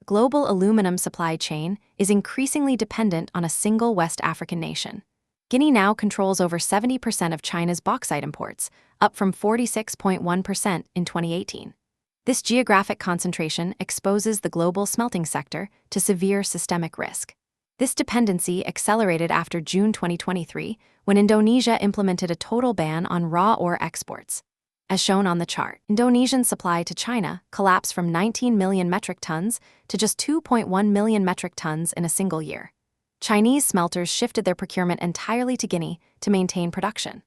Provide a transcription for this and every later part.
global aluminum supply chain is increasingly dependent on a single West African nation. Guinea now controls over 70% of China's bauxite imports, up from 46.1% in 2018. This geographic concentration exposes the global smelting sector to severe systemic risk. This dependency accelerated after June 2023, when Indonesia implemented a total ban on raw ore exports. As shown on the chart, Indonesian supply to China collapsed from 19 million metric tons to just 2.1 million metric tons in a single year. Chinese smelters shifted their procurement entirely to Guinea to maintain production.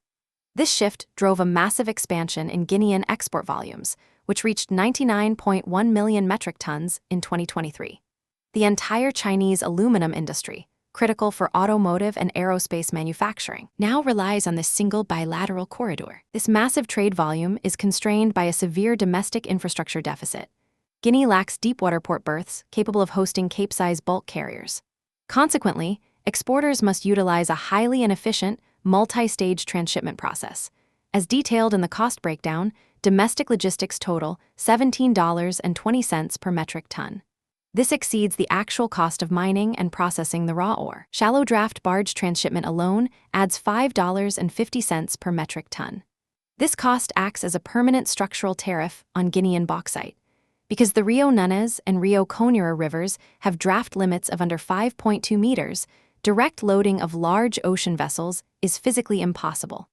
This shift drove a massive expansion in Guinean export volumes, which reached 99.1 million metric tons in 2023. The entire Chinese aluminum industry, critical for automotive and aerospace manufacturing, now relies on this single bilateral corridor. This massive trade volume is constrained by a severe domestic infrastructure deficit. Guinea lacks deepwater port berths capable of hosting Cape-size bulk carriers. Consequently, exporters must utilize a highly inefficient, multi-stage transshipment process. As detailed in the cost breakdown, domestic logistics total $17.20 per metric ton. This exceeds the actual cost of mining and processing the raw ore. Shallow draft barge transshipment alone adds $5.50 per metric ton. This cost acts as a permanent structural tariff on Guinean bauxite. Because the Rio Nunes and Rio Conera rivers have draft limits of under 5.2 meters, direct loading of large ocean vessels is physically impossible.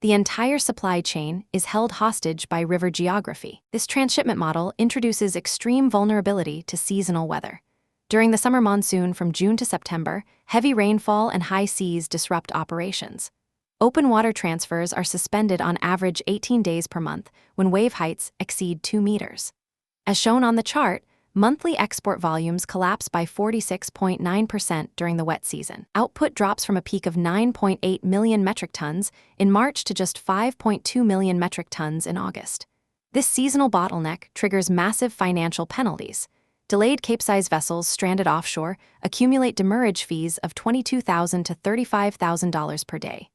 The entire supply chain is held hostage by river geography. This transshipment model introduces extreme vulnerability to seasonal weather. During the summer monsoon from June to September, heavy rainfall and high seas disrupt operations. Open water transfers are suspended on average 18 days per month when wave heights exceed 2 meters. As shown on the chart, monthly export volumes collapse by 46.9% during the wet season. Output drops from a peak of 9.8 million metric tons in March to just 5.2 million metric tons in August. This seasonal bottleneck triggers massive financial penalties. Delayed Cape-size vessels stranded offshore accumulate demurrage fees of $22,000 to $35,000 per day.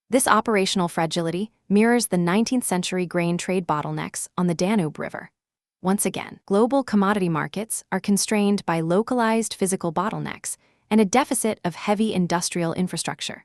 This operational fragility mirrors the 19th century grain trade bottlenecks on the Danube River. Once again, global commodity markets are constrained by localized physical bottlenecks and a deficit of heavy industrial infrastructure.